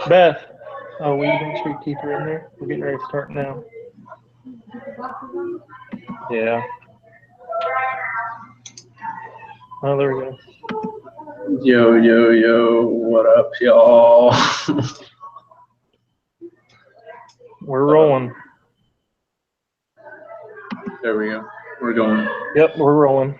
Beth, oh, will you make sure you keep her in there? We're getting ready to start now. Yeah. Oh, there we go. Yo, yo, yo, what up, y'all? We're rolling. There we go. We're going. Yep, we're rolling.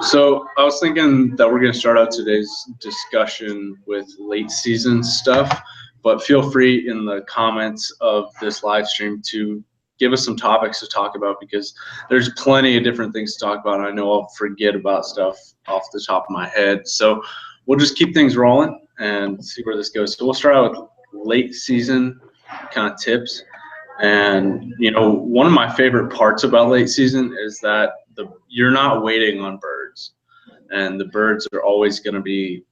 So I was thinking that we're going to start out today's discussion with late season stuff, but feel free in the comments of this live stream to give us some topics to talk about, because there's plenty of different things to talk about. And I know I'll forget about stuff off the top of my head. So we'll just keep things rolling and see where this goes. So we'll start out with late season kind of tips. And, you know, one of my favorite parts about late season is that you're not waiting on birds, and the birds are always going to be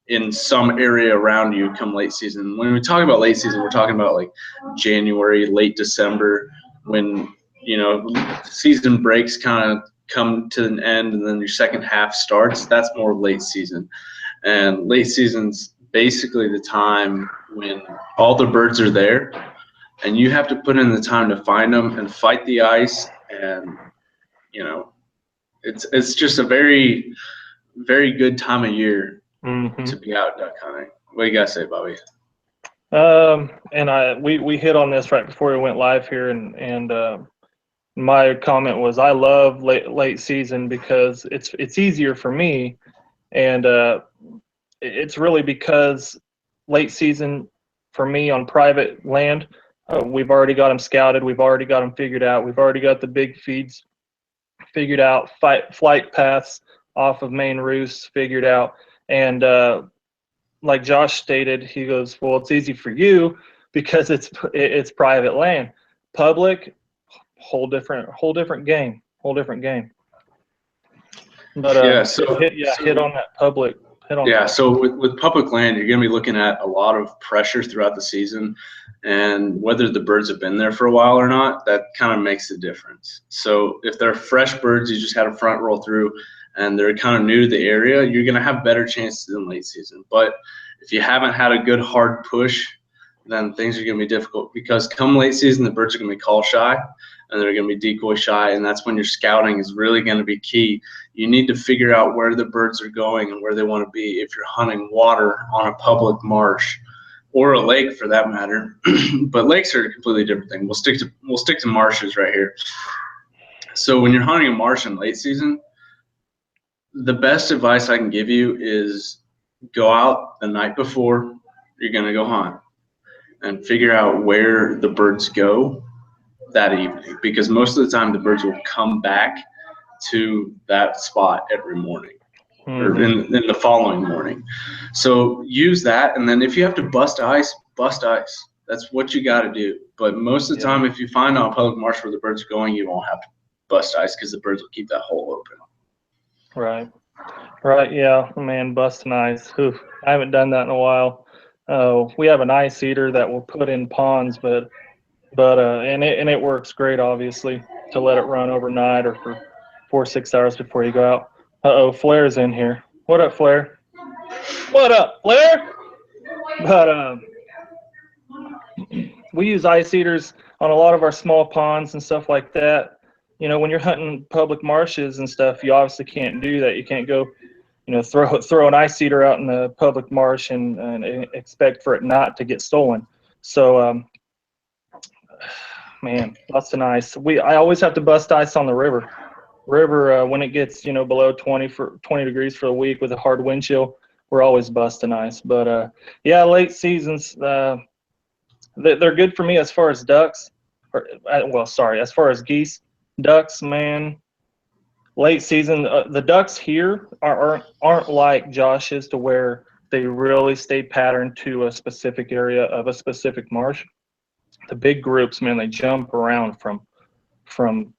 in some area around you come late season. When we talk about late season, we're talking about like January, late December, when, you know, season breaks kind of come to an end and then your second half starts. That's more late season. And late season's basically the time when all the birds are there, and you have to put in the time to find them and fight the ice. And, you know, it's just a very, very good time of year to be out duck hunting. What do you guys say, Bobby? And we hit on this right before we went live here, and my comment was I love late season because it's easier for me, and it's really because late season for me on private land, we've already got them scouted, we've already got them figured out, we've already got the big feeds figured out, flight paths off of main roosts figured out. And like Josh stated, he goes, well, it's easy for you because it's private land. Public, whole different game. But yeah, so hit on that public. So with public land, you're going to be looking at a lot of pressure throughout the season, and whether the birds have been there for a while or not, that kind of makes a difference. So if they're fresh birds, you just had a front roll through, and they're kind of new to the area, you're going to have better chances in late season. But if you haven't had a good hard push, then things are going to be difficult, because come late season, the birds are going to be call shy and they're going to be decoy shy. And that's when your scouting is really going to be key. You need to figure out where the birds are going and where they want to be if you're hunting water on a public marsh or a lake for that matter. But lakes are a completely different thing. We'll stick to marshes right here. So when you're hunting a marsh in late season, the best advice I can give you is go out the night before you're going to go hunt and figure out where the birds go that evening, because most of the time the birds will come back to that spot every morning or in the following morning. So use that, and then if you have to bust ice, bust ice. That's what you got to do. But most of the time, if you find on a public marsh where the birds are going, you won't have to bust ice because the birds will keep that hole open. Right, yeah, man, busting ice. Oof, I haven't done that in a while. We have an ice eater that we'll put in ponds, but and it works great, obviously, to let it run overnight or for 4 or 6 hours before you go out. Flair's in here. What up, Flair? What up, Flair? But we use ice eaters on a lot of our small ponds and stuff like that. You know, when you're hunting public marshes and stuff, you obviously can't do that. You can't go, you know, throw an ice eater out in the public marsh and expect for it not to get stolen. So, man, busting ice. I always have to bust ice on the river. When it gets, you know, below 20 degrees for a week with a hard wind chill, we're always busting ice. But yeah, late seasons, they're good for me as far as ducks. As far as geese. Ducks, man, late season, the ducks here aren't like Josh's, to where they really stay patterned to a specific area of a specific marsh. The big groups, man, they jump around from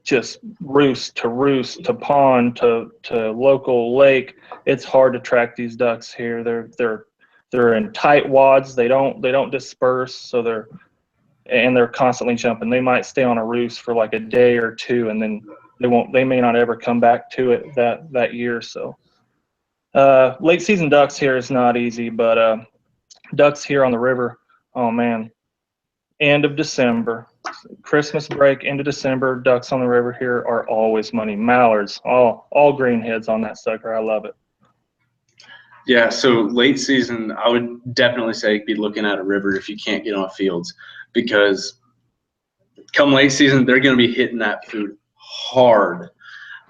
just roost to pond to local lake. It's hard to track these ducks here. They're in tight wads. They don't disperse, so they're constantly jumping. They might stay on a roost for like a day or two, and then they may not ever come back to it that year. So Late season ducks here is not easy, but ducks here on the river, oh man, end of December, Christmas break into December, ducks on the river here are always money. Mallards, all green heads on that sucker. I love it. Yeah, so late season, I would definitely say be looking at a river if you can't get on fields, because come late season, they're going to be hitting that food hard.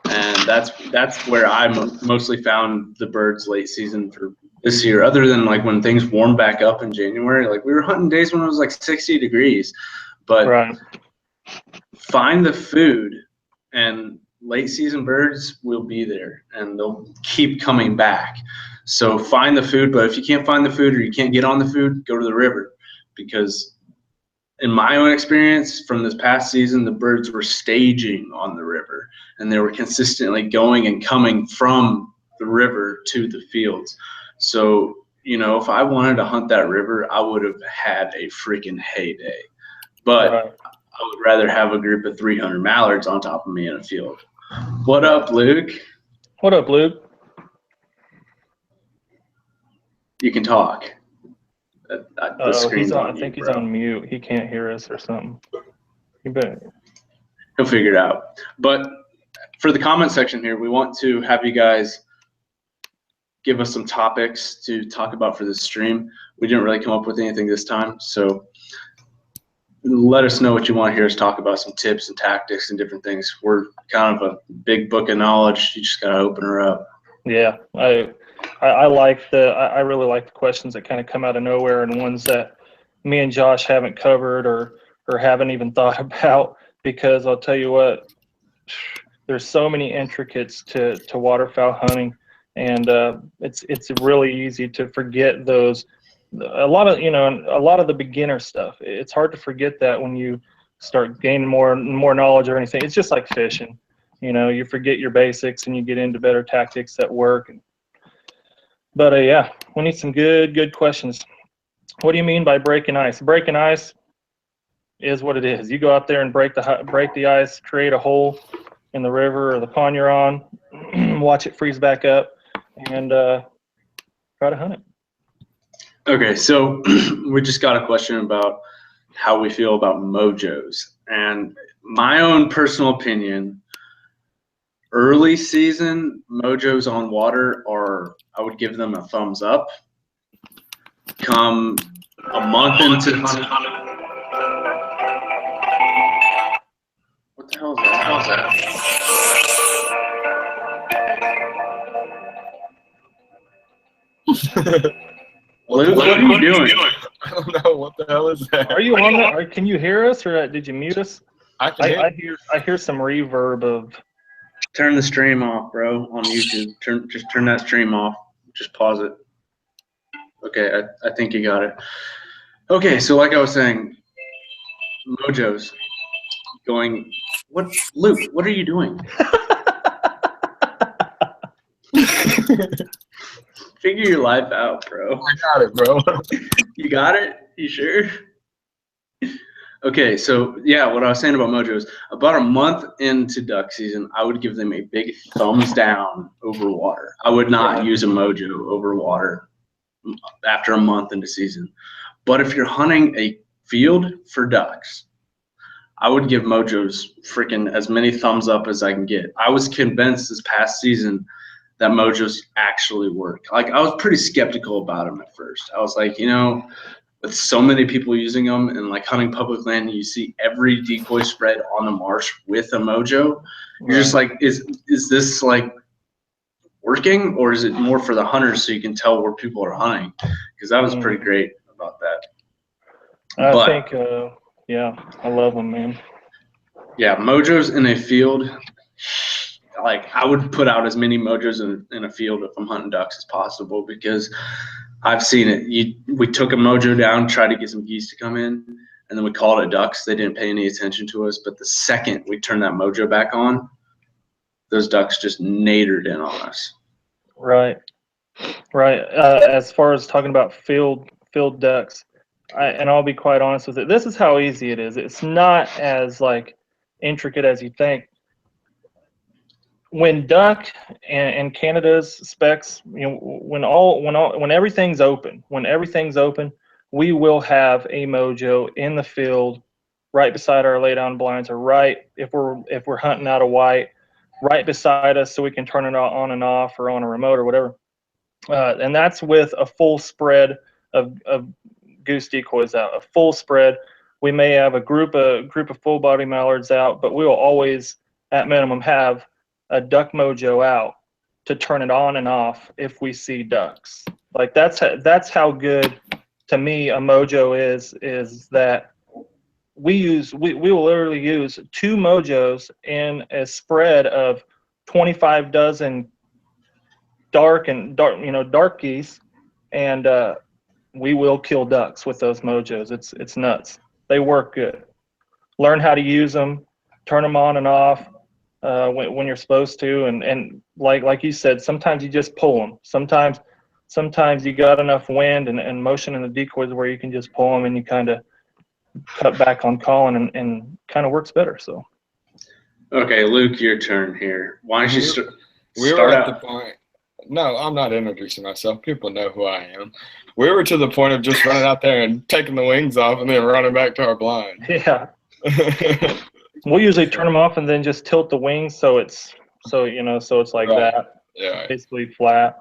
And that's where I mostly found the birds late season for this year, other than like when things warmed back up in January. Like we were hunting days when it was like 60 degrees, but Right. find the food, and late season birds will be there and they'll keep coming back. So find the food, but if you can't find the food or you can't get on the food, go to the river, because in my own experience from this past season, the birds were staging on the river and they were consistently going and coming from the river to the fields. So, you know, if I wanted to hunt that river, I would have had a freaking heyday. But Right. I would rather have a group of 300 mallards on top of me in a field. What up, Luke? What up, Luke? You can talk. The screen's He's on. on I think you, he's bro. on mute. He can't hear us or something. You bet. He'll figure it out. But for the comment section here, we want to have you guys give us some topics to talk about for this stream. We didn't really come up with anything this time, so let us know what you want to hear us talk about, some tips and tactics and different things. We're kind of a big book of knowledge. You just got to open her up. Yeah, I like I really like the questions that kind of come out of nowhere and ones that me and Josh haven't covered or haven't even thought about, because I'll tell you what, there's so many intricacies to waterfowl hunting, and it's really easy to forget those. A lot of the beginner stuff. It's hard to forget that when you start gaining more knowledge or anything. It's just like fishing. You know, you forget your basics and you get into better tactics that work. But yeah, we need some good questions. What do you mean by breaking ice? Breaking ice is what it is. You go out there and break the ice, create a hole in the river or the pond you're on, watch it freeze back up, and try to hunt it. Okay, so we just got a question about how we feel about mojos. And my own personal opinion, early season mojos on water I would give them a thumbs up. Come a month into hunting. What the hell is that? How's that? Luke, what are you doing? I don't know. What the hell is that? Are you on there? Can you hear us, or did you mute us? I hear some reverb of. Turn the stream off, bro, on YouTube. Just turn that stream off. Just pause it. Okay, I think you got it. Okay, so like I was saying, mojos going. What, Luke? What are you doing? Figure your life out, bro. I got it, bro. You got it? You sure? Okay, so yeah, what I was saying about mojos, about a month into duck season, I would give them a big thumbs down over water. I would not use a mojo over water after a month into season. But if you're hunting a field for ducks, I would give mojos freaking as many thumbs up as I can get. I was convinced this past season that mojos actually work. Like, I was pretty skeptical about them at first. I was like, you know, with so many people using them and like hunting public land, you see every decoy spread on the marsh with a mojo. You're just like, is this like working, or is it more for the hunters so you can tell where people are hunting? Because that was pretty great about that. I think, yeah, I love them, man. Yeah, mojos in a field, like I would put out as many mojos in a field if I'm hunting ducks as possible, because I've seen it. We took a mojo down, tried to get some geese to come in, and then we called it ducks. They didn't pay any attention to us, but the second we turned that mojo back on, those ducks just nadered in on us. Right. As far as talking about field ducks, and I'll be quite honest with it, this is how easy it is. It's not as like intricate as you think. when duck and Canada's specs, you know, when everything's open, we will have a mojo in the field right beside our lay down blinds, or right if we're hunting out a white, right beside us, so we can turn it on and off, or on a remote or whatever. And that's with a full spread of goose decoys out, a full spread. We may have a group of full body mallards out, but we will always at minimum have a duck mojo out to turn it on and off if we see ducks. Like that's how good to me a mojo is that we will literally use 2 mojos in a spread of 25 dozen dark geese, and we will kill ducks with those mojos. It's nuts. They work good. Learn how to use them, turn them on and off when you're supposed to, and like you said, sometimes you just pull them. Sometimes you got enough wind and motion in the decoys where you can just pull them, and you kind of cut back on calling, and kind of works better. So. Okay, Luke, your turn here. Why don't you we were at the point. No, I'm not introducing myself. People know who I am. We were to the point of just running out there and taking the wings off and then running back to our blind. Yeah. We'll usually turn them off and then just tilt the wings so it's like Right. that. Yeah. Basically flat.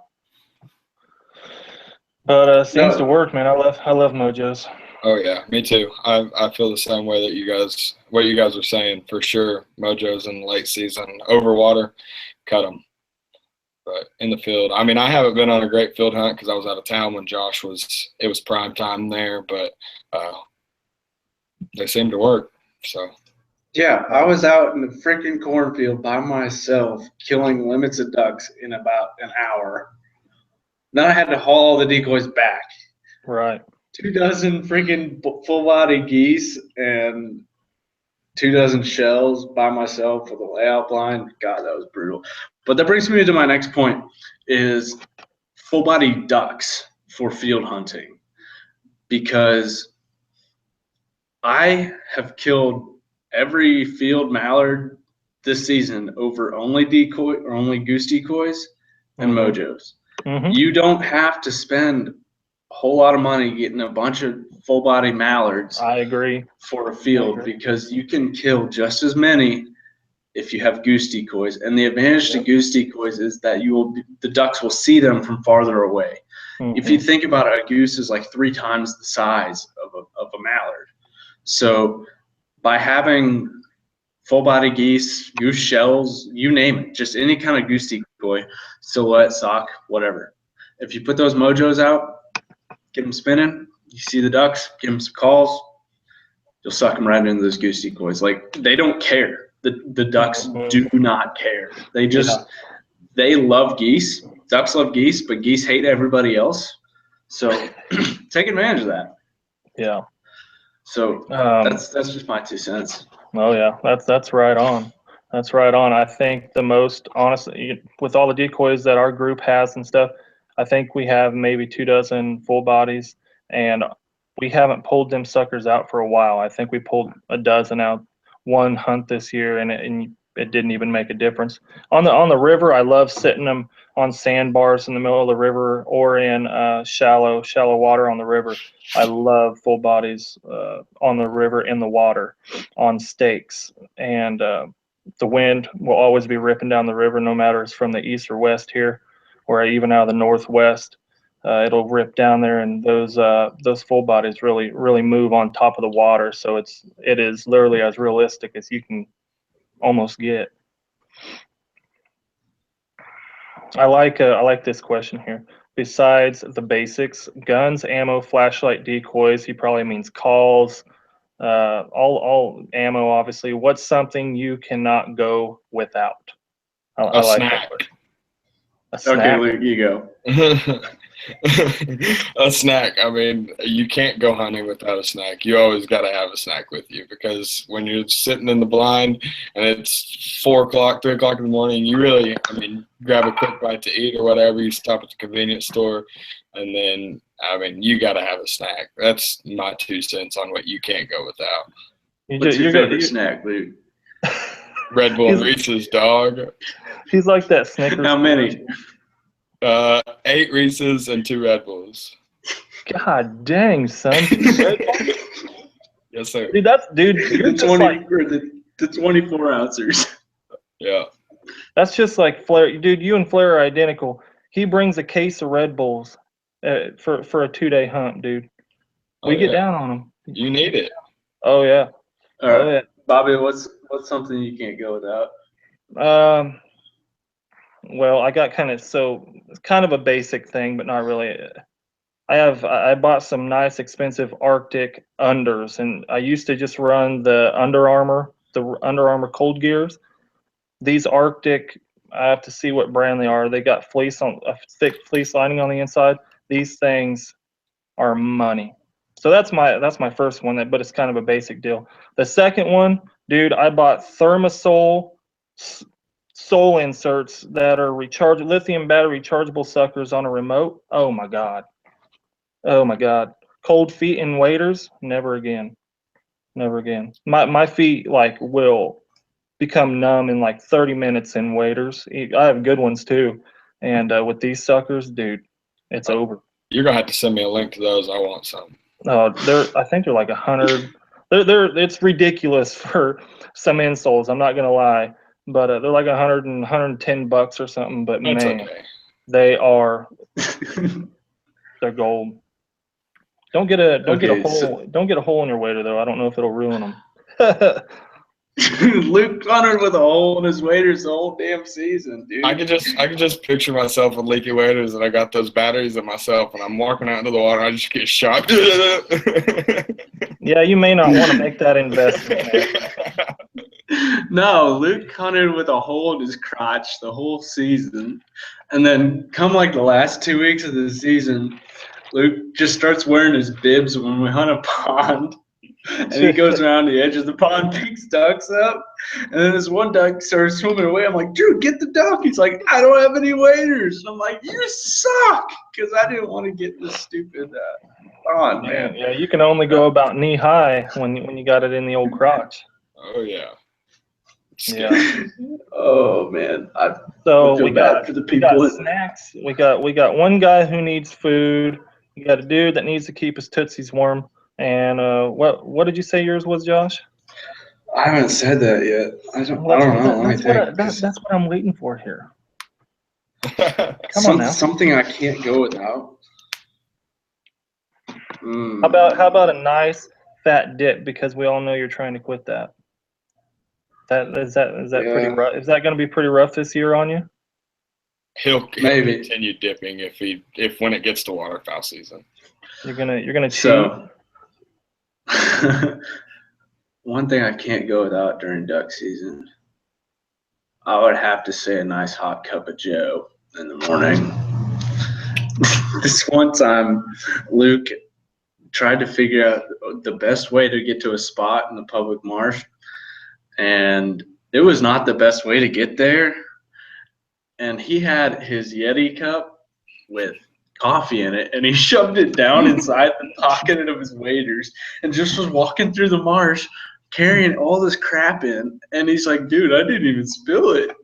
But seems to work, man. I love mojos. Oh yeah, me too. I feel the same way that what you guys are saying, for sure. Mojos in the late season, over water, cut them. But in the field, I mean, I haven't been on a great field hunt because I was out of town when it was prime time there, but they seem to work. So. Yeah, I was out in the freaking cornfield by myself killing limits of ducks in about an hour. Then I had to haul all the decoys back. Right. 2 dozen freaking full body geese and 2 dozen shells by myself with a layout blind. God, that was brutal. But that brings me to my next point, is full body ducks for field hunting, because I have killed every field mallard this season over only goose decoys and mojos. Mm-hmm. You don't have to spend a whole lot of money getting a bunch of full body mallards. I agree. For a field, because you can kill just as many if you have goose decoys. And the advantage to goose decoys is that the ducks will see them from farther away. Mm-hmm. If you think about it, a goose is like 3 times the size of a mallard. So by having full body geese, goose shells, you name it, just any kind of goose decoy, silhouette, sock, whatever. If you put those mojos out, get them spinning, you see the ducks, give them some calls, you'll suck them right into those goose decoys. Like, they don't care. The ducks do not care. They just, they love geese. Ducks love geese, but geese hate everybody else. So take advantage of that. Yeah. So that's just my 2 cents. Oh yeah, that's right on. That's right on. I think the most, honestly, with all the decoys that our group has and stuff, I think we have maybe 2 dozen full bodies, and we haven't pulled them suckers out for a while. I think we pulled a dozen out one hunt this year, and it didn't even make a difference. On the river, I love sitting them on sandbars in the middle of the river, or in shallow water on the river. I love full bodies on the river, in the water, on stakes, and the wind will always be ripping down the river, no matter it's from the east or west here, or even out of the northwest. It'll rip down there, and those full bodies really move on top of the water. So it is literally as realistic as you can almost get. I like this question here. Besides the basics, guns, ammo, flashlight, decoys, he probably means calls, all ammo, obviously. What's something you cannot go without? I like snack. That. A snack. Okay, Luke, you go. A snack. I mean, you can't go hunting without a snack. You always got to have a snack with you, because when you're sitting in the blind and it's 4 o'clock, 3 o'clock in the morning, you really, grab a quick bite to eat or whatever. You stop at the convenience store, and then, you got to have a snack. That's my 2 cents on what you can't go without. What's your favorite snack, Luke? Red Bull and Reese's, dog. He's like that Snickers. How many? 8 Reese's and 2 Red Bulls. God dang, son. Yes, sir. Dude, you're just like, the 24 ounces. Yeah. that's just like Flair. Dude, you and Flair are identical. He brings a case of Red Bulls for a 2-day hunt, dude. We get down on them. You need it. Oh yeah. All right. Oh yeah. Bobby, what's something you can't go without? Well, I got it's kind of a basic thing, but not really. I bought some nice expensive Arctic unders, and I used to just run the Under Armour cold gears. These Arctic, I have to see what brand they are. They got a thick fleece lining on the inside. These things are money. So that's my first one, but it's kind of a basic deal. The second one, dude, I bought Thermosol sole inserts that are lithium battery rechargeable suckers on a remote. Oh my god. Cold feet in waders, never again. My feet will become numb in 30 minutes in waders. I have good ones too, and with these suckers, dude, it's over. You're gonna have to send me a link to those. I want some. I think they're like 100. It's ridiculous for some insoles. I'm not gonna lie, but they're like 100 and 110 bucks or something. But That's man, okay. they're gold. Don't get a hole in your wader though. I don't know if it'll ruin them. Luke Connor with a hole in his waders the whole damn season, dude. I can just picture myself with leaky waders, and I got those batteries in myself, and I'm walking out into the water, and I just get shocked. Yeah, you may not want to make that investment, man. No, Luke Connor with a hole in his crotch the whole season, and then come the last 2 weeks of the season, Luke just starts wearing his bibs when we hunt a pond. And he goes around the edge of the pond, picks ducks up, and then this one duck starts swimming away. I'm like, Drew, get the duck. He's like, I don't have any waders. And I'm like, you suck, because I didn't want to get this stupid pond, man. Yeah, you can only go about knee high when you got it in the old crotch. Oh yeah. Yeah. Oh man. So we got snacks. We got one guy who needs food. We got a dude that needs to keep his tootsies warm. And what did you say yours was, Josh? I haven't said that yet. I don't know. That's what I'm waiting for here. Come on now. Something I can't go without. How about a nice fat dip? Because we all know you're trying to quit that. Is that pretty rough? Is that going to be pretty rough this year on you? He'll continue dipping if when it gets to waterfowl season. You're gonna cheat. So, one thing I can't go without during duck season, I would have to say a nice hot cup of Joe in the morning. This one time, Luke tried to figure out the best way to get to a spot in the public marsh, and it was not the best way to get there. And he had his Yeti cup with coffee in it, and he shoved it down inside the pocket of his waders and just was walking through the marsh carrying all this crap in. And he's like, dude, I didn't even spill it.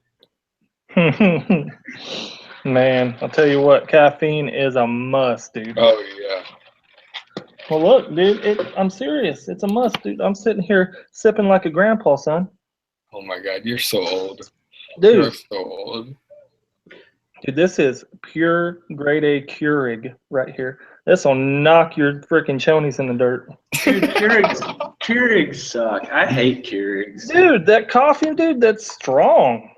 Man, I'll tell you what, caffeine is a must, dude. Oh yeah. Well, look, dude, I'm serious. It's a must, dude. I'm sitting here sipping like a grandpa, son. Oh my God, you're so old. Dude. You're so old. Dude, this is pure grade A Keurig right here. This will knock your freaking chonies in the dirt. Dude, Keurigs suck. I hate Keurigs. Dude, that coffee, dude, that's strong.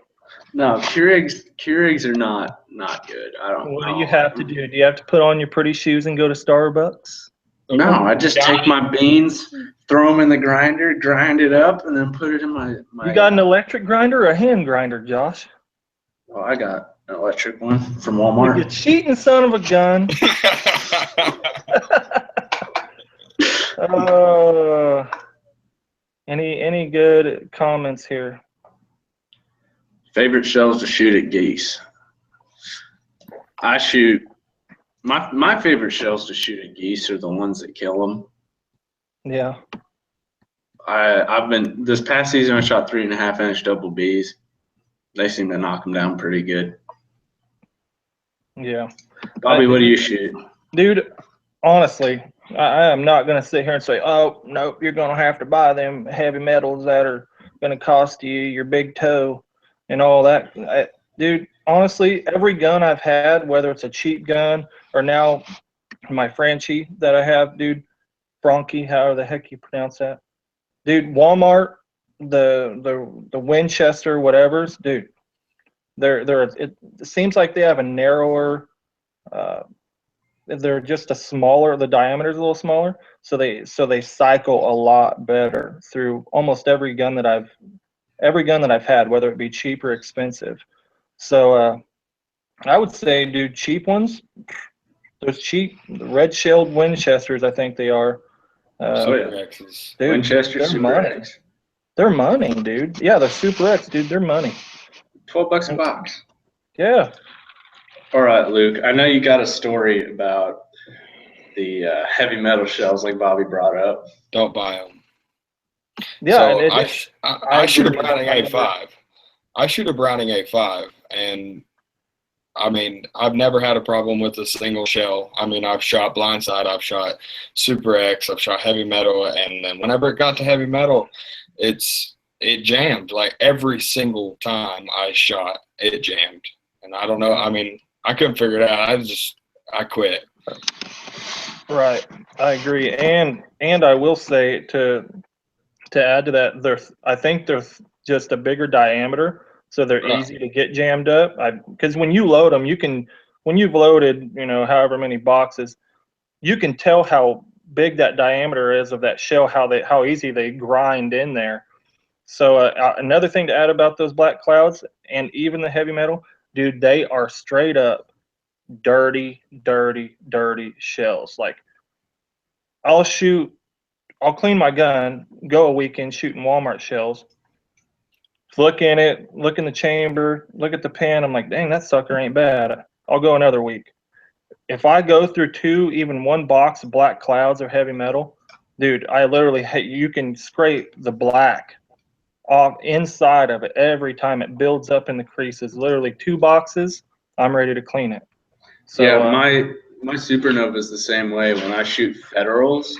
No, Keurigs are not good. What do you have to do? Do you have to put on your pretty shoes and go to Starbucks? No, I just take my beans, throw them in the grinder, grind it up, and then put it in my You got an electric grinder or a hand grinder, Josh? Oh, I got an electric one from Walmart. You cheating son of a gun. Any good comments here? Favorite shells to shoot at geese. I shoot my favorite shells to shoot at geese are the ones that kill them. Yeah. I've been this past season I shot 3.5-inch double Bs, they seem to knock them down pretty good. Yeah. Bobby, what do you shoot? Dude, honestly, I am not going to sit here and say, oh, nope, you're going to have to buy them heavy metals that are going to cost you your big toe and all that. Dude, honestly, every gun I've had, whether it's a cheap gun or now my Franchi that I have, dude, Franchi, however the heck you pronounce that. Dude, Walmart, the Winchester, whatever's, dude, it seems like they have a narrower, they're just the diameter's a little smaller, so they cycle a lot better through almost every gun that I've had, whether it be cheap or expensive. So I would say, dude, cheap ones, those cheap red-shelled Winchesters, I think they are. Super X's. Dude, Winchester they're Super money. X. They're money, dude. Yeah, the Super X, dude, they're money. $12 a box. Yeah. All right, Luke. I know you got a story about the heavy metal shells, like Bobby brought up. Don't buy them. Yeah. So I shoot a Browning A5. I shoot a Browning A5, and I mean, I've never had a problem with a single shell. I mean, I've shot blindside, I've shot Super X, I've shot heavy metal, and then whenever it got to heavy metal, it jammed. Like every single time I shot, it jammed. And I don't know. I mean, I couldn't figure it out. I quit. Right. I agree. And I will say to add to that, I think they're just a bigger diameter, so they're easy to get jammed up. Because when you load them, when you've loaded, however many boxes, you can tell how big that diameter is of that shell, how easy they grind in there. So another thing to add about those black clouds and even the heavy metal, dude, they are straight up dirty shells. Like I'll clean my gun, go a weekend shooting Walmart shells, look in it, look in the chamber, look at the pen. I'm like, dang, that sucker ain't bad. I'll go another week. If I go through even one box of black clouds or heavy metal, dude, you can scrape the black off inside of it every time. It builds up in the creases. Literally 2 boxes, I'm ready to clean it. So yeah, my supernova is the same way. When I shoot Federals,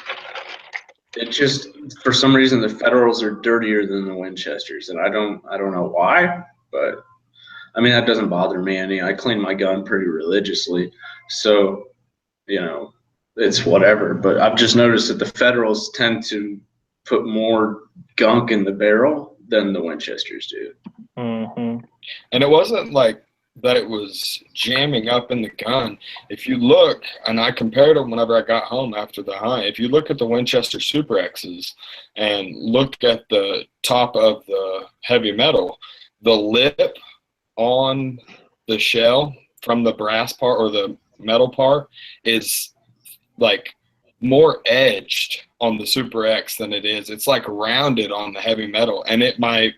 it just, for some reason, the Federals are dirtier than the Winchesters, and I don't know why, but I mean, that doesn't bother me any. I clean my gun pretty religiously, so it's whatever. But I've just noticed that the Federals tend to put more gunk in the barrel than the Winchesters do. Mm-hmm. And it wasn't like that it was jamming up in the gun. If you look, and I compared them whenever I got home after the hunt, if you look at the Winchester Super X's and look at the top of the heavy metal, the lip on the shell from the brass part or the metal part is like more edged on the Super X than it is. It's like rounded on the heavy metal, and my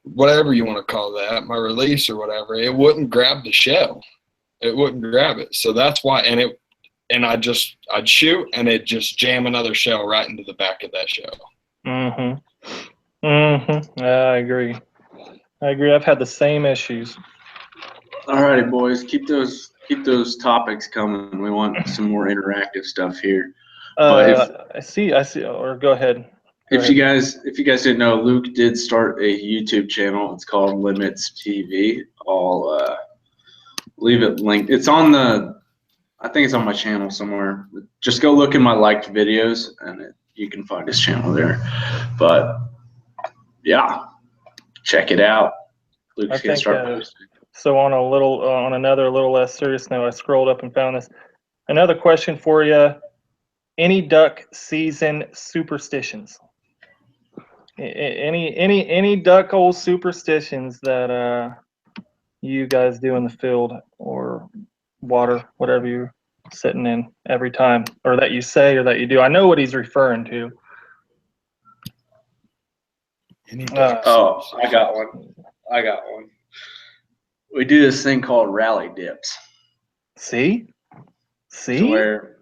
whatever you want to call that, my release or whatever, it wouldn't grab the shell. It wouldn't grab it. So that's why, and I'd shoot and it'd just jam another shell right into the back of that shell. Mm-hmm. Mm-hmm. I agree. I've had the same issues. All righty, boys, keep those topics coming. We want some more interactive stuff here. I see. Or go ahead. If you guys didn't know, Luke did start a YouTube channel. It's called Limits TV. I'll leave it linked. It's on I think it's on my channel somewhere. Just go look in my liked videos, and you can find his channel there. But yeah, check it out. Luke's gonna start posting. So on another little less serious note, I scrolled up and found this. Another question for you: any duck season superstitions? Any duck hole superstitions that you guys do in the field or water, whatever you're sitting in every time, or that you say or that you do? I know what he's referring to. I got one. We do this thing called rally dips. See? So where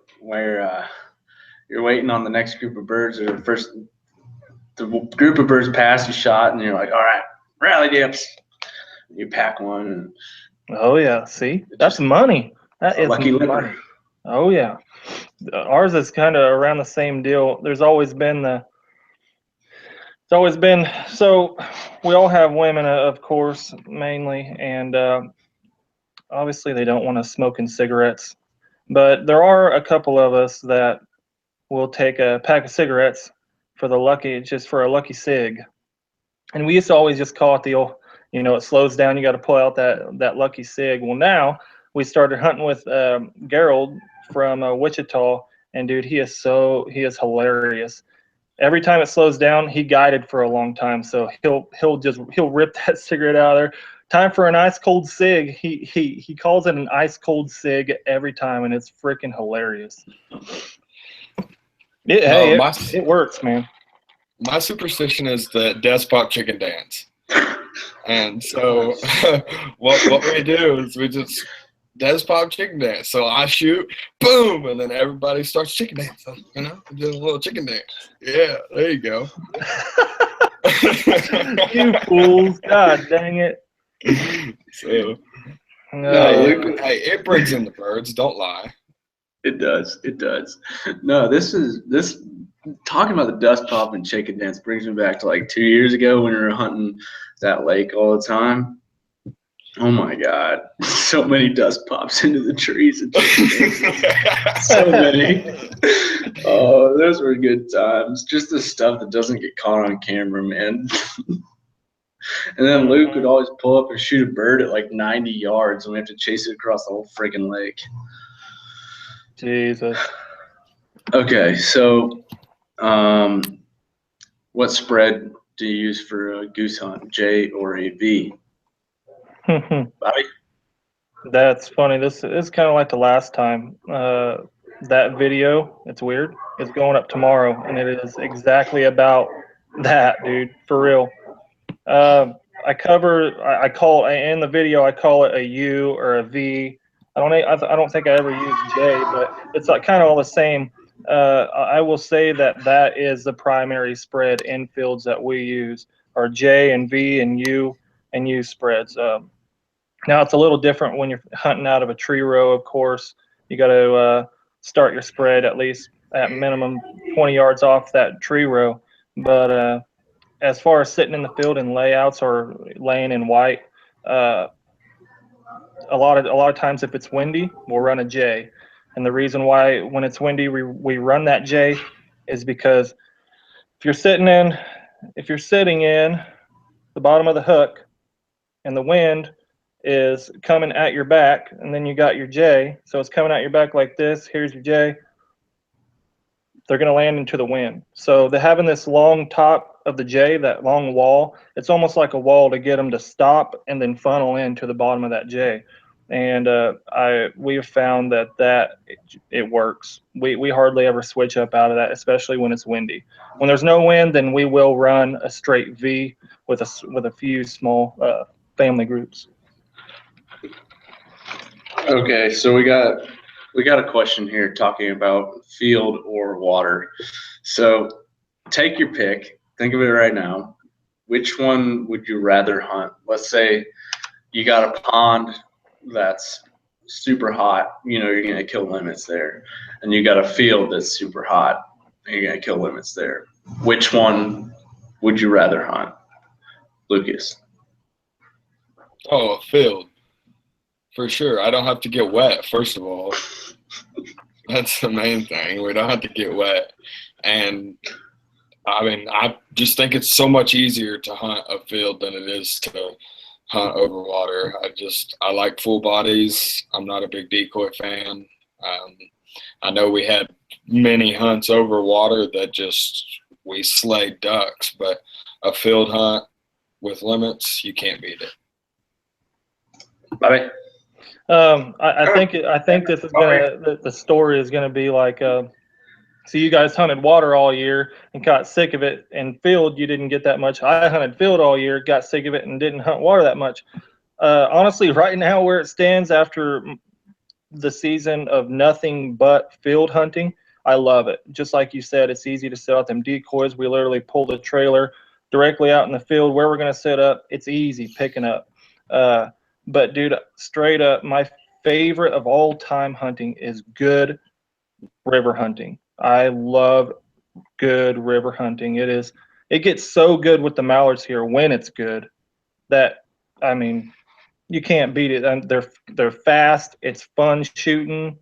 you're waiting on the next group of birds, or the group of birds pass you shot, and you're like, all right, rally dips. You pack one. And Oh yeah, see, that's money. That is lucky money. lipper. Oh yeah, ours is kind of around the same deal. There's always been so we all have women, of course, mainly, and obviously they don't want to smoking cigarettes, but there are a couple of us that will take a pack of cigarettes just for a lucky cig. And we used to always just call it the old, it slows down, you got to pull out that lucky cig. Well, now we started hunting with Gerald from Wichita, and dude, he is hilarious. Every time it slows down, he guided for a long time, so he'll rip that cigarette out of there. Time for an ice cold cig. He calls it an ice cold cig every time, and it's freaking hilarious. It works, man. My superstition is the Despot chicken dance. And so what we do is we just Despot chicken dance. So I shoot, boom, and then everybody starts chicken dancing, do a little chicken dance. Yeah, there you go. You fools. God dang it. So, hey, it brings in the birds, don't lie. It does. It does. No, this talking about the dust pop and chicken dance brings me back to like 2 years ago when we were hunting that lake all the time. Oh my God. So many dust pops into the trees and chicken dances. So many. Oh, those were good times. Just the stuff that doesn't get caught on camera, man. And then Luke would always pull up and shoot a bird at like 90 yards and we have to chase it across the whole freaking lake. Jesus. Okay, so what spread do you use for a goose hunt, J or a V? Bobby? That's funny. This is kind of like the last time. That video, it's weird. It's going up tomorrow, and it is exactly about that, dude. For real. I call in the video. I call it a U or a V. I don't think I ever used J, but it's like kind of all the same. I will say that is the primary spread in fields that we use are J and V and U spreads. Now it's a little different when you're hunting out of a tree row. Of course, you got to start your spread at least at minimum 20 yards off that tree row. But as far as sitting in the field in layouts or laying in white, a lot of times if it's windy, we'll run a J. And the reason why when it's windy we run that J is because if you're sitting in the bottom of the hook and the wind is coming at your back and then you got your J, so it's coming at your back like this, here's your J, they're going to land into the wind. So they're having this long top of the J, that long wall, it's almost like a wall to get them to stop and then funnel into the bottom of that J. And we have found that it works. We hardly ever switch up out of that, especially when it's windy. When there's no wind, then we will run a straight V with a few small family groups. Okay, so we got a question here talking about field or water. So take your pick. Think of it right now. Which one would you rather hunt? Let's say you got a pond that's super hot. You're going to kill limits there. And you got a field that's super hot. And you're going to kill limits there. Which one would you rather hunt? Lucas. Oh, a field. For sure. I don't have to get wet, first of all. That's the main thing. We don't have to get wet. And I mean, I just think it's so much easier to hunt a field than it is to hunt over water. I like full bodies. I'm not a big decoy fan. I know we had many hunts over water that we slayed ducks, but a field hunt with limits, you can't beat it. Bobby? I think this is the story is gonna be like, so you guys hunted water all year and got sick of it, and field you didn't get that much. I hunted field all year, got sick of it, and didn't hunt water that much. Honestly, right now where it stands after the season of nothing but field hunting, I love it. Just like you said, it's easy to set out them decoys. We literally pull the trailer directly out in the field where we're going to set up, it's easy picking up. But dude, straight up, my favorite of all time hunting is good river hunting. I love good river hunting. It gets so good with the mallards here when it's good that, I mean, you can't beat it. And they're fast. It's fun shooting.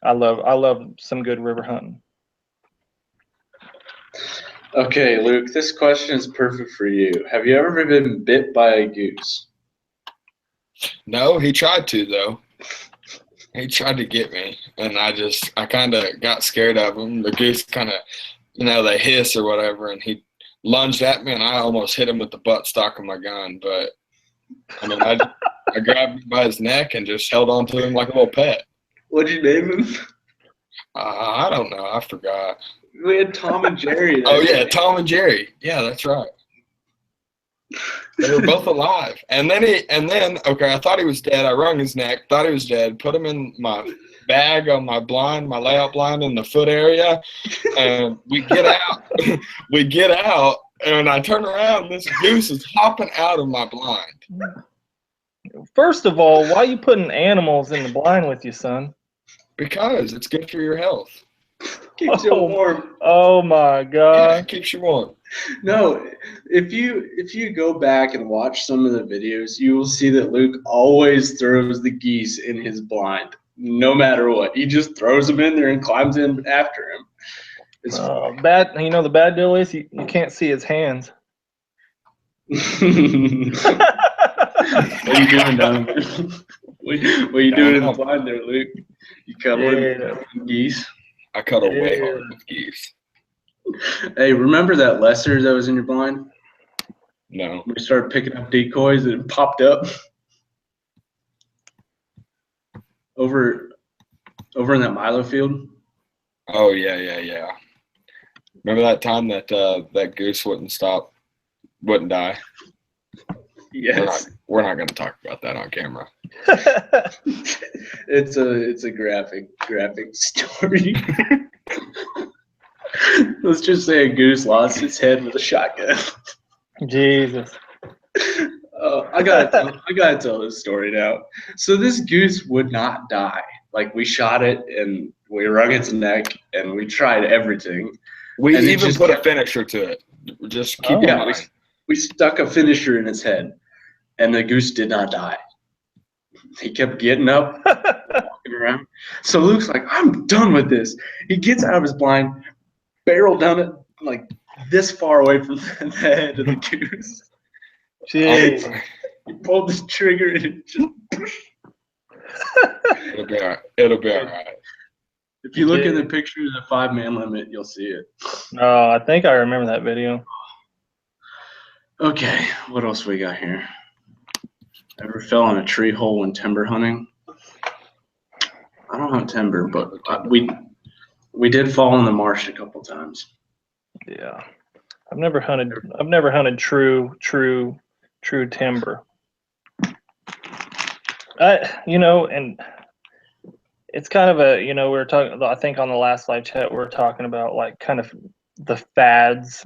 I love some good river hunting. Okay, Luke, this question is perfect for you. Have you ever been bit by a goose? No, he tried to though. He tried to get me, and I kind of got scared of him. The goose kind of, they hiss or whatever, and he lunged at me, and I almost hit him with the buttstock of my gun. But I mean, I grabbed him by his neck and just held on to him like a little pet. What'd you name him? I don't know. I forgot. We had Tom and Jerry. Oh yeah, Tom and Jerry. Yeah, that's right. They were both alive. And then okay, I thought he was dead. I wrung his neck, thought he was dead, put him in my bag on my blind, my layout blind in the foot area, and we get out, and I turn around, this goose is hopping out of my blind. First of all, why are you putting animals in the blind with you, son? Because it's good for your health. Keeps you warm. Oh my God. Yeah, it keeps you warm. No, if you go back and watch some of the videos, you will see that Luke always throws the geese in his blind, no matter what. He just throws them in there and climbs in after him. It's the bad deal is you can't see his hands. What are you doing down there? What are you doing in the blind there, Luke? You cuddling geese? I cuddle way hard with geese. Hey, remember that lesser that was in your blind? No. We started picking up decoys and it popped up. Over in that Milo field? Oh, yeah. Remember that time that that goose wouldn't die? Yes. We're not going to talk about that on camera. It's a graphic story. Let's just say a goose lost its head with a shotgun. Jesus. I gotta tell this story now. So this goose would not die. Like, we shot it and we wrung its neck and we tried everything. We and even put a finisher to it. Just keep in mind. We stuck a finisher in its head, and the goose did not die. He kept getting up, walking around. So Luke's like, I'm done with this. He gets out of his blind, barreled down it like this far away from the head of the goose. Jeez. He pulled the trigger and it just. It'll be all right. If you look at the picture of the 5-man limit, you'll see it. Oh, I think I remember that video. Okay, what else we got here? Ever fell in a tree hole when timber hunting? I don't hunt timber, but we did fall in the marsh a couple times. Yeah, I've never hunted true timber. And it's kind of a, we were talking, I think on the last live chat, we were talking about like kind of the fads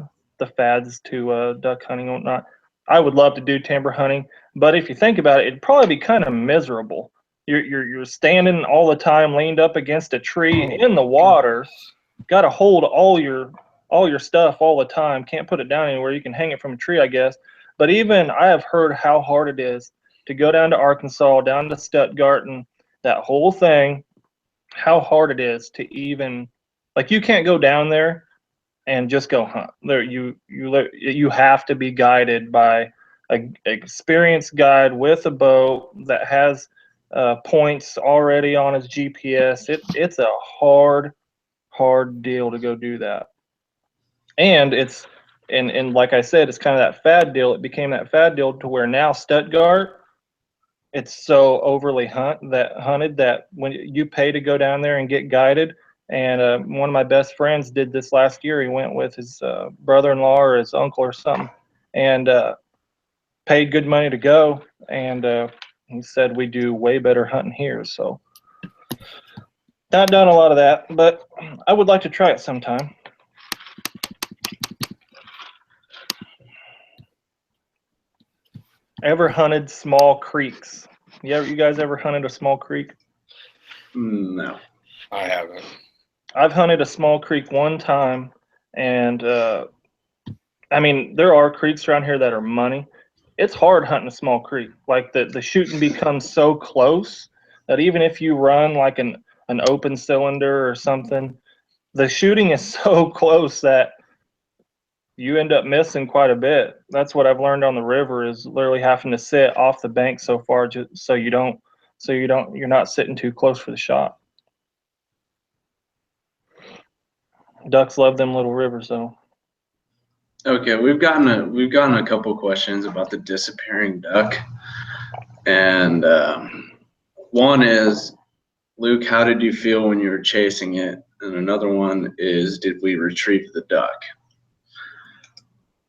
to duck hunting and whatnot. I would love to do timber hunting, but if you think about it, it'd probably be kind of miserable. You're standing all the time, leaned up against a tree in the water. Got to hold all your stuff all the time. Can't put it down anywhere. You can hang it from a tree, I guess. But even I have heard how hard it is to go down to Arkansas, down to Stuttgart, and that whole thing. How hard it is to even, like, you can't go down there and just go hunt. There, you have to be guided by an experienced guide with a bow that has points already on his GPS. It's a hard deal to go do that. And it's and like I said, it's kind of that fad deal. It became that fad deal to where now Stuttgart, it's so overly hunted that when you pay to go down there and get guided. And one of my best friends did this last year. He went with his brother-in-law or his uncle or something, and paid good money to go. And he said we do way better hunting here. So not done a lot of that, but I would like to try it sometime. Ever hunted small creeks? You guys ever hunted a small creek? No. I haven't. I've hunted a small creek one time, and I mean, there are creeks around here that are money. It's hard hunting a small creek. Like the shooting becomes so close that even if you run like an open cylinder or something, the shooting is so close that you end up missing quite a bit. That's what I've learned on the river, is literally having to sit off the bank so far just you're not sitting too close for the shot. Ducks love them little rivers though. Okay, we've gotten a couple questions about the disappearing duck, and one is, Luke, how did you feel when you were chasing it? And another one is, did we retrieve the duck?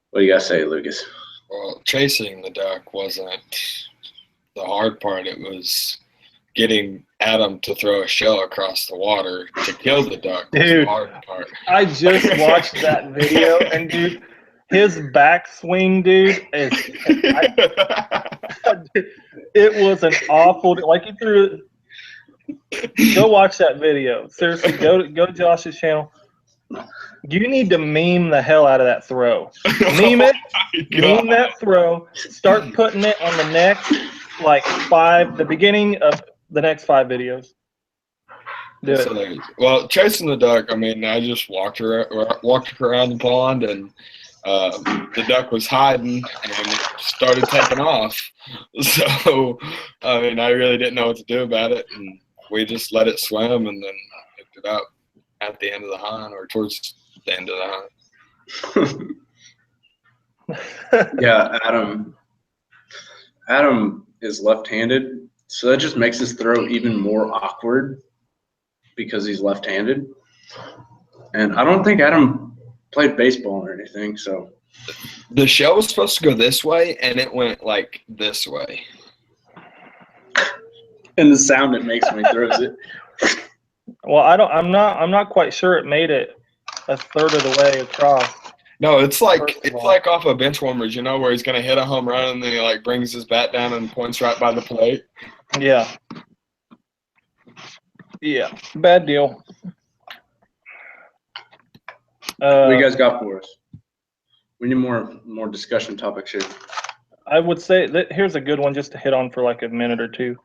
What do you guys say, Lucas? Well, chasing the duck wasn't the hard part. It was getting Adam to throw a shell across the water to kill the duck. Was Dude, the hard part. I just watched that video, and dude, his backswing, dude, it was an awful. Like he threw. Go watch that video. Seriously, go to Josh's channel. You need to meme the hell out of that throw. Meme it. Meme that throw. Start putting it on the next the beginning of the next 5 videos. Do it. Well, chasing the duck, I mean, I just walked around the pond, and the duck was hiding and it started taking off. So, I mean, I really didn't know what to do about it, and we just let it swim and then picked it up at the end of the hunt, or towards the end of the hunt. Yeah, Adam is left-handed, so that just makes his throw even more awkward because he's left-handed. And I don't think Adam played baseball or anything, so. The shell was supposed to go this way, and it went like this way. And the sound it makes when he throws it. Well, I'm not quite sure it made it a third of the way across. No, it's like off of bench warmers, you know, where he's gonna hit a home run and then he like brings his bat down and points right by the plate. Yeah. Yeah. Bad deal. What do you guys got for us? We need more discussion topics here. I would say that here's a good one just to hit on for like a minute or two.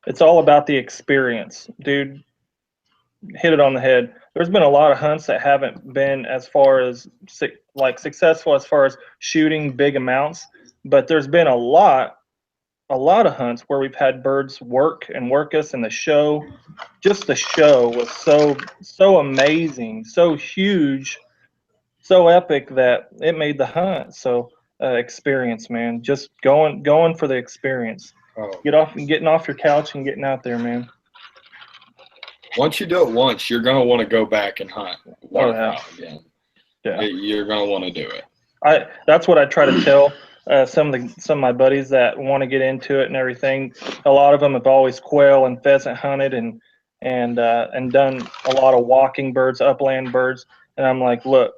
It's all about the experience, dude. Hit it on the head. There's been a lot of hunts that haven't been as far as successful as far as shooting big amounts, but there's been a lot of hunts where we've had birds work us, and the show was so amazing, so huge, so epic that it made the hunt. So experience, man. Just going for the experience. Oh. Getting off your couch and getting out there, man. Once you do it once, you're gonna want to go back and hunt waterfowl again. Yeah, you're gonna want to do it. That's what I try to tell some of my buddies that want to get into it and everything. A lot of them have always quail and pheasant hunted and done a lot of walking birds, upland birds. And I'm like, look,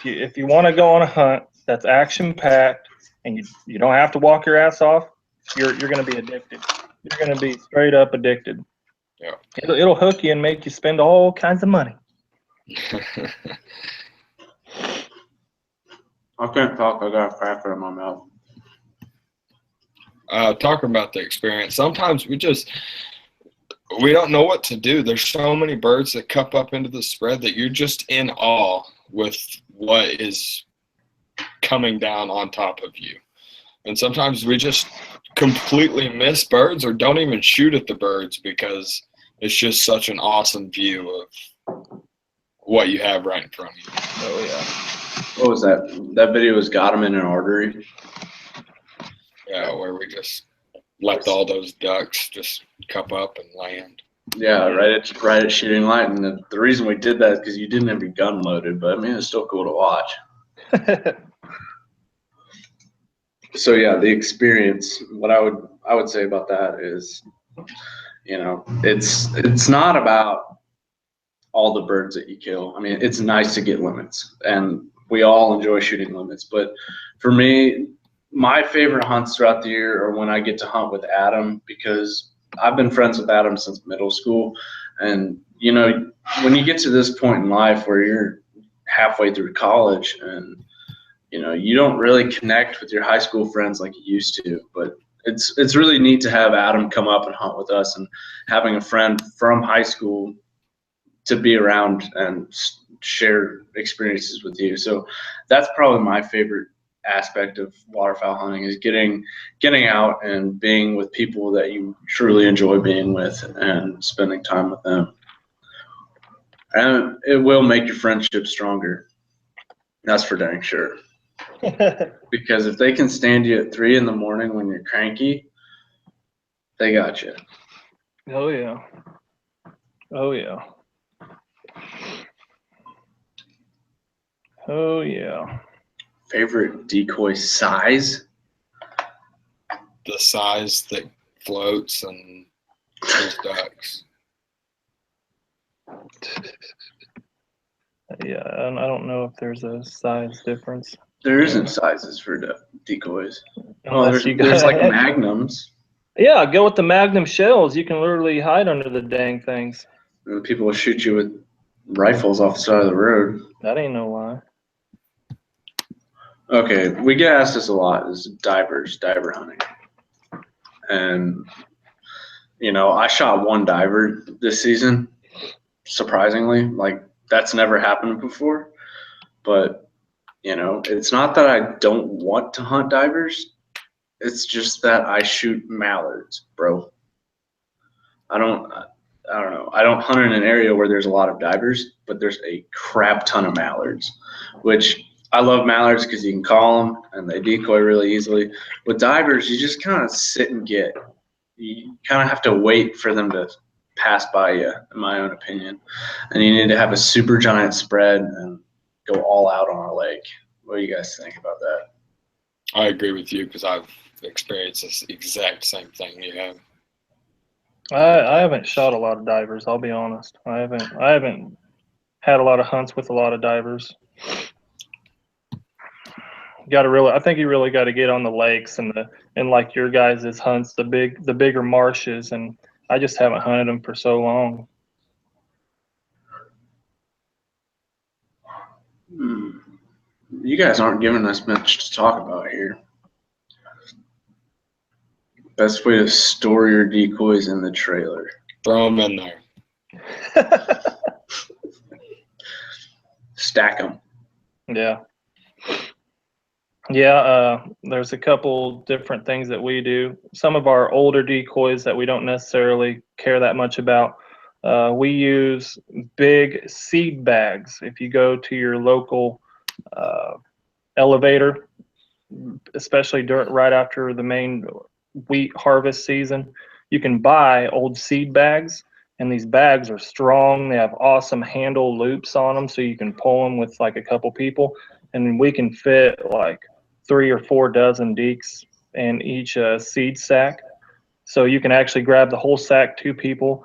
if you want to go on a hunt that's action packed and you don't have to walk your ass off, you're gonna be addicted. You're gonna be straight up addicted. Yeah. It'll hook you and make you spend all kinds of money. I can't talk. I got a cracker in my mouth. Talking about the experience, sometimes we don't know what to do. There's so many birds that cup up into the spread that you're just in awe with what is coming down on top of you. And sometimes we just completely miss birds or don't even shoot at the birds because it's just such an awesome view of what you have right in front of you. Oh yeah. What was that? That video was got him in an artery. Yeah, where we just let all those ducks just cup up and land. Yeah, right at shooting light. And the reason we did that is because you didn't have your gun loaded, but I mean it's still cool to watch. So yeah, the experience. What I would say about that is, you know, it's not about all the birds that you kill. I mean, it's nice to get limits, and we all enjoy shooting limits. But for me, my favorite hunts throughout the year are when I get to hunt with Adam, because I've been friends with Adam since middle school. And, you know, when you get to this point in life where you're halfway through college and, you know, you don't really connect with your high school friends like you used to, but it's really neat to have Adam come up and hunt with us, and having a friend from high school to be around and share experiences with you. So that's probably my favorite aspect of waterfowl hunting, is getting out and being with people that you truly enjoy being with and spending time with them. And it will make your friendship stronger. That's for dang sure. Because if they can stand you at 3 in the morning when you're cranky, they got you. Oh yeah. Oh yeah. Oh yeah. Favorite decoy size? The size that floats and kills ducks. Yeah, I don't know if there's a size difference. There isn't sizes for decoys. Unless There's like magnums. Yeah, go with the magnum shells. You can literally hide under the dang things. And people will shoot you with rifles off the side of the road. That ain't no lie. Okay, we get asked this a lot, is diver hunting. And, you know, I shot one diver this season, surprisingly. Like, that's never happened before. But, you know, it's not that I don't want to hunt divers. It's just that I shoot mallards, bro. I don't know. I don't hunt in an area where there's a lot of divers, but there's a crap ton of mallards, which I love mallards because you can call them and they decoy really easily. With divers, you just kind of sit and get. You kind of have to wait for them to pass by you, in my own opinion. And you need to have a super giant spread and go all out on a lake. What do you guys think about that? I agree with you because I've experienced this exact same thing you have. I haven't shot a lot of divers, I'll be honest. I haven't had a lot of hunts with a lot of divers. I think you really got to get on the lakes and like your guys' hunts, the bigger marshes, and I just haven't hunted them for so long. You guys aren't giving us much to talk about here. Best way to store your decoys in the trailer. Throw them in there. Stack them. Yeah. Yeah, there's a couple different things that we do. Some of our older decoys that we don't necessarily care that much about, we use big seed bags. If you go to your local elevator, especially right after the main wheat harvest season, you can buy old seed bags, and these bags are strong. They have awesome handle loops on them, so you can pull them with like a couple people, and we can fit like 3 or 4 dozen deeks in each seed sack. So you can actually grab the whole sack, 2 people,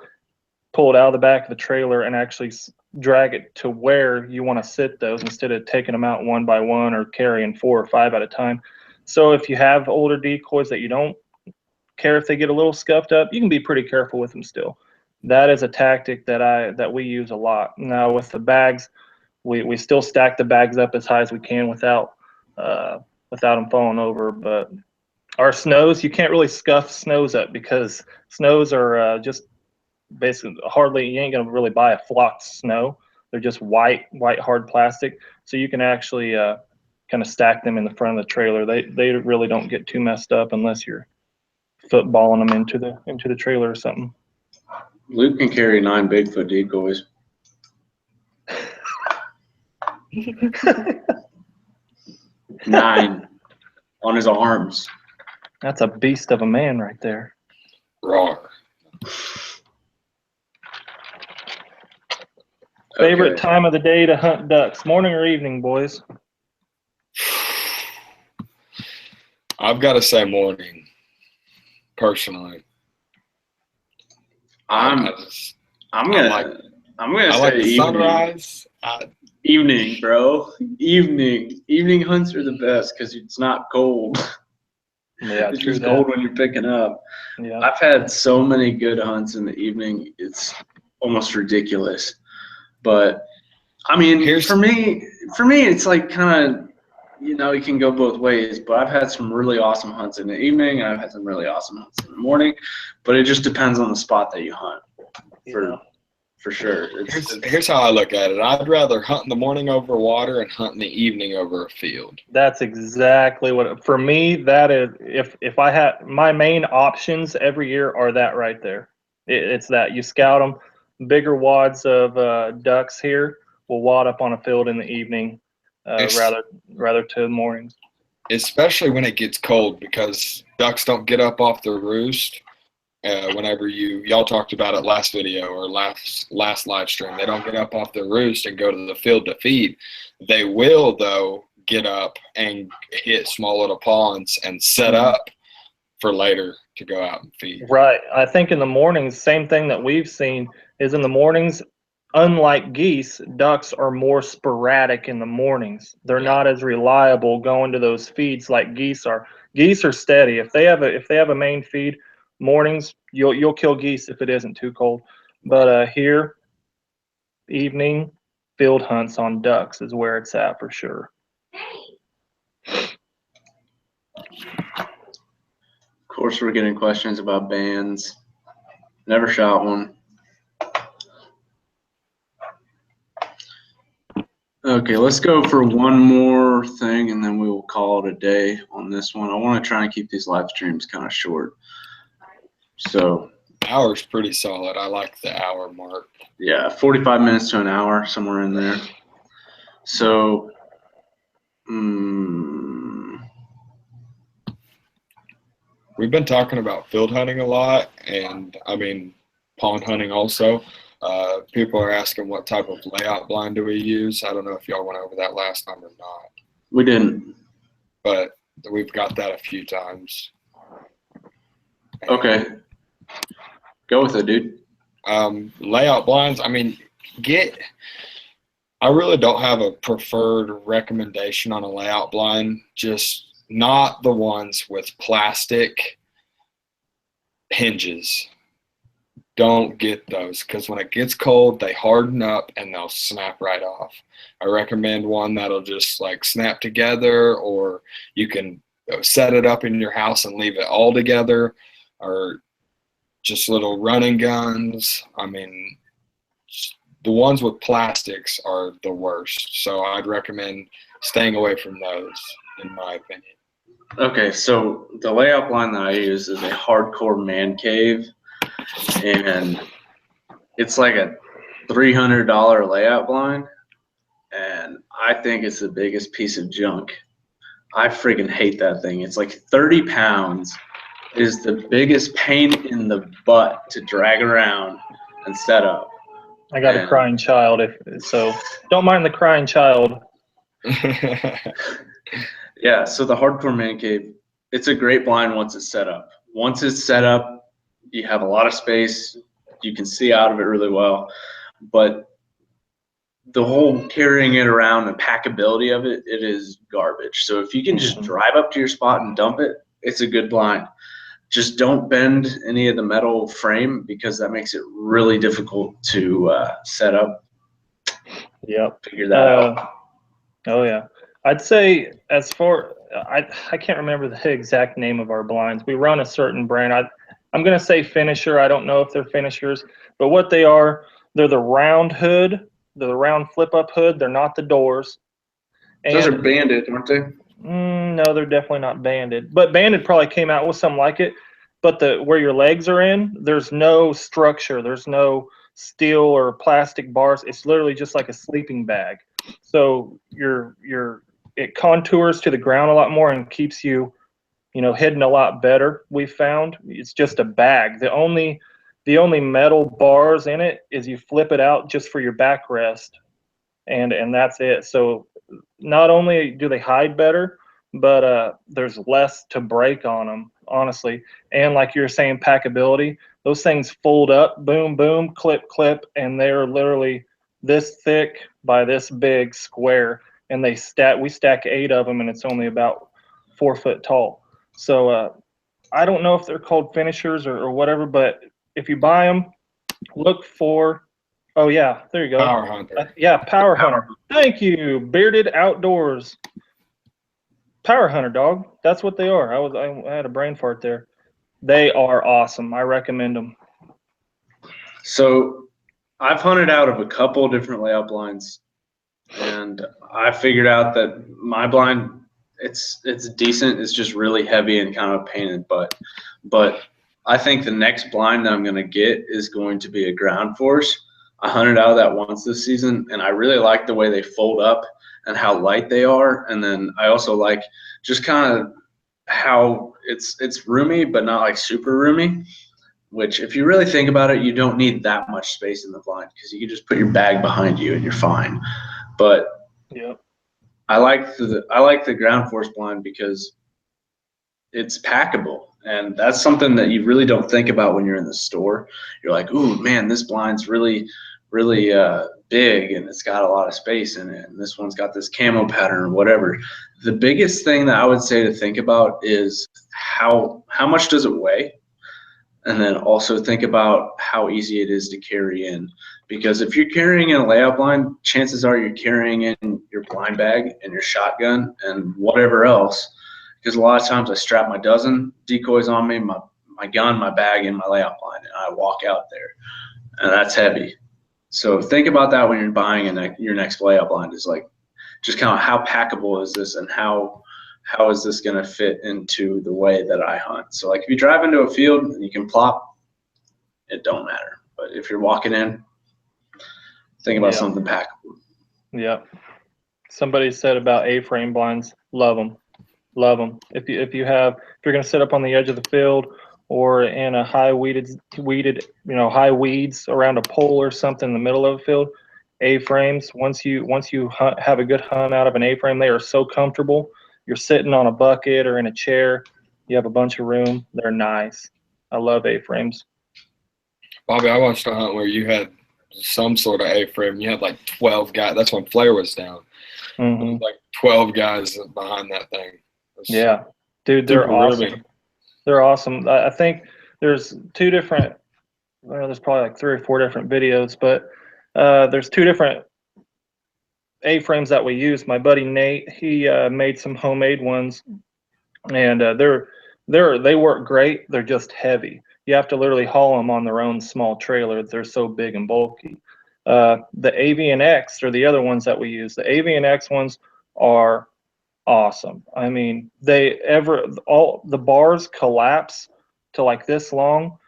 pull it out of the back of the trailer, and actually drag it to where you want to sit those instead of taking them out one by one or carrying 4 or 5 at a time. So if you have older decoys that you don't care if they get a little scuffed up, you can be pretty careful with them still. That is a tactic that we use a lot. Now with the bags, we still stack the bags up as high as we can without them falling over. But our snows, you can't really scuff snows up because snows are just basically you ain't gonna really buy a flocked snow. They're just white hard plastic. So you can actually kind of stack them in the front of the trailer. They really don't get too messed up unless you're footballing them into the trailer or something. Luke can carry 9 Bigfoot decoys. 9 on his arms. That's a beast of a man right there. Roar. Favorite time of the day to hunt ducks, morning or evening, boys? I've got to say morning, personally. I'm gonna say evening. Sunrise. Evening, bro. Evening hunts are the best because it's not cold. Yeah, it's true just that. gold when you're picking up. Yeah. I've had so many good hunts in the evening. It's almost ridiculous. But I mean, for me, it's like kind of, you know, it can go both ways. But I've had some really awesome hunts in the evening, and I've had some really awesome hunts in the morning. But it just depends on the spot that you hunt. For sure. Here's how I look at it. I'd rather hunt in the morning over water and hunt in the evening over a field. That's exactly what, for me, that is, if I had, my main options every year are that right there. It's that you scout them. Bigger wads of ducks here will wad up on a field in the evening, rather to the mornings. Especially when it gets cold, because ducks don't get up off their roost. Whenever y'all talked about it last video or last live stream, they don't get up off their roost and go to the field to feed. They will, though, get up and hit small little ponds and set up for later to go out and feed. Right. I think in the mornings, same thing that we've seen is in the mornings, unlike geese, ducks are more sporadic in the mornings. They're not as reliable going to those feeds like geese are. Geese are steady. If they have a main feed, mornings you'll kill geese if it isn't too cold. But here, evening field hunts on ducks is where it's at for sure. Of course, we're getting questions about bands. Never shot one. Okay, let's go for one more thing, and then we will call it a day on this one. I want to try and keep these live streams kind of short. So hour's pretty solid. I like the hour mark. Yeah, 45 minutes to an hour, somewhere in there. So, we've been talking about field hunting a lot, and I mean pond hunting also. People are asking what type of layout blind do we use. I don't know if y'all went over that last time or not. We didn't. But we've got that a few times. Okay. Go with it, dude. Layout blinds, I mean, I really don't have a preferred recommendation on a layout blind, just not the ones with plastic hinges. Don't get those, because when it gets cold, they harden up and they'll snap right off. I recommend one that'll just like snap together, or you can set it up in your house and leave it all together, or just little running guns. I mean, the ones with plastics are the worst. So I'd recommend staying away from those, in my opinion. Okay, so the layout blind that I use is a hardcore man cave, and it's like a $300 layout blind, and I think it's the biggest piece of junk. I freaking hate that thing. It's like 30 pounds. It is the biggest pain in the butt to drag around and set up. I got a crying child, so don't mind the crying child. Yeah, so the hardcore man cave, it's a great blind once it's set up. Once it's set up, you have a lot of space. You can see out of it really well. But the whole carrying it around and packability of it, it is garbage. So if you can just drive up to your spot and dump it, it's a good blind. Just don't bend any of the metal frame, because that makes it really difficult to set up. Yep. Figure that out. Oh yeah. I'd say I can't remember the exact name of our blinds. We run a certain brand. I'm going to say Finisher. I don't know if they're Finishers, but what they are, they're the round hood. They're the round flip-up hood. They're not the doors. And those are banded, aren't they? No, they're definitely not banded. But banded probably came out with something like it. But where your legs are in, there's no structure. There's no steel or plastic bars. It's literally just like a sleeping bag. So it contours to the ground a lot more and keeps you, hidden a lot better. We found it's just a bag. The only metal bars in it is you flip it out just for your backrest, and that's it. So not only do they hide better, but there's less to break on them, honestly. And like you're saying, packability, those things fold up, boom, boom, clip, clip, and they're literally this thick by this big square. And we stack 8 of them, and it's only about 4 foot tall. So I don't know if they're called finishers or whatever, but if you buy them, look for, oh yeah, there you go. Power Hunter. Yeah, Power Hunter. Thank you, Bearded Outdoors. Power Hunter, dog. That's what they are. I had a brain fart there. They are awesome. I recommend them. So I've hunted out of a couple different layout blinds, and I figured out that my blind, it's decent. It's just really heavy and kind of a pain in the butt. But I think the next blind that I'm going to get is going to be a ground force. I hunted out of that once this season, and I really like the way they fold up and how light they are. And then I also like just kind of how it's roomy, but not like super roomy, which if you really think about it, you don't need that much space in the blind because you can just put your bag behind you and you're fine. But yeah, I like the ground force blind because it's packable. And that's something that you really don't think about when you're in the store. You're like, ooh, man, this blind's really big and it's got a lot of space in it. And this one's got this camo pattern or whatever. The biggest thing that I would say to think about is how much does it weigh? And then also think about how easy it is to carry in. Because if you're carrying in a layout blind, chances are you're carrying in your blind bag and your shotgun and whatever else. Because a lot of times I strap my dozen decoys on me, my gun, my bag, and my layout blind, and I walk out there. And that's heavy. So think about that when you're buying your next layout blind, is like just kind of how packable is this and how is this going to fit into the way that I hunt. So like if you drive into a field and you can plop, it don't matter. But if you're walking in, think about something packable. Yeah. Somebody said about A-frame blinds, love them. Love them. If you're going to sit up on the edge of the field or in a high weeded, high weeds around a pole or something in the middle of a field, A-frames, once you have a good hunt out of an A-frame, they are so comfortable. You're sitting on a bucket or in a chair, you have a bunch of room. They're nice. I love A-frames. Bobby, I watched a hunt where you had some sort of A-frame. You had like 12 guys. That's when Flair was down. Mm-hmm. Like 12 guys behind that thing. Yeah, dude, they're awesome. Roomy. They're awesome. I think there's two different, well, there's probably like 3 or 4 different videos, but there's 2 different A-frames that we use. My buddy Nate, he made some homemade ones, and they work great. They're just heavy. You have to literally haul them on their own small trailer. They're so big and bulky. The AV&X are the other ones that we use. The AV&X ones are awesome. I mean, all the bars collapse to like this long.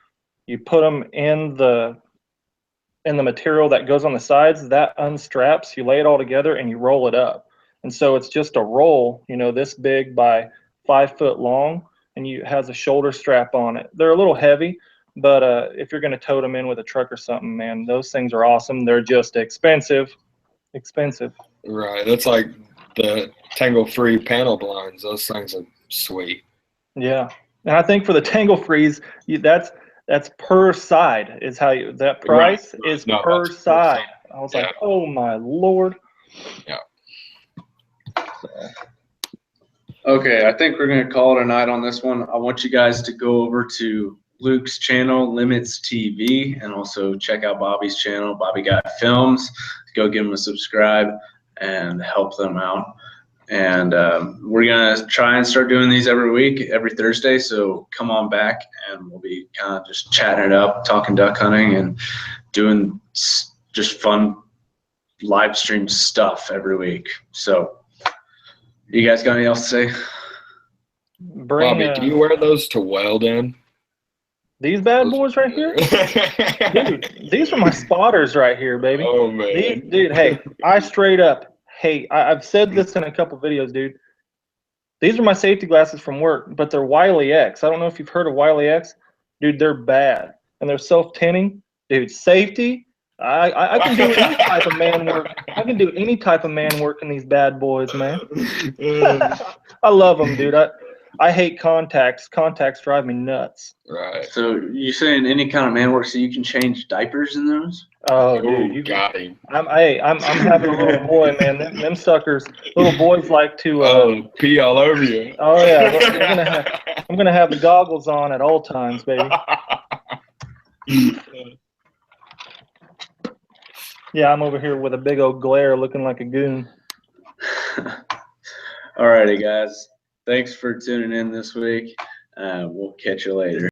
You put them in the material that goes on the sides, that unstraps, you lay it all together and you roll it up. And so it's just a roll, this big by 5 foot long, and it has a shoulder strap on it. They're a little heavy, but if you're going to tote them in with a truck or something, man, those things are awesome. They're just expensive. Right. That's like the tangle-free panel blinds. Those things are sweet. Yeah. And I think for the tangle-frees, that's per side is how that price is per side. I was like, oh my Lord. Yeah. So. Okay, I think we're going to call it a night on this one. I want you guys to go over to Luke's channel, Limits TV, and also check out Bobby's channel, Bobby Got Films. Go give them a subscribe and help them out. And we're going to try and start doing these every week, every Thursday. So come on back and we'll be kind of just chatting it up, talking duck hunting and doing just fun live stream stuff every week. So you guys got anything else to say? Bobby, do you wear those to weld in? These bad boys right here? Dude, these are my spotters right here, baby. Oh, man. Dude, hey, I straight up hate. I've said this in a couple videos, dude. These are my safety glasses from work, but they're Wiley X. I don't know if you've heard of Wiley X. Dude, they're bad. And they're self-tinting. Dude, safety. I can do any type of man work. I can do any type of man work in these bad boys, man. I love them, dude. I hate contacts. Contacts drive me nuts. Right. So you saying any kind of man work, so you can change diapers in those? Oh, dude, you got him. I'm having a little boy, man. Them suckers, little boys like to. Oh, pee all over you. Oh yeah, I'm gonna have the goggles on at all times, baby. Yeah, I'm over here with a big old glare, looking like a goon. Alrighty, guys. Thanks for tuning in this week. We'll catch you later.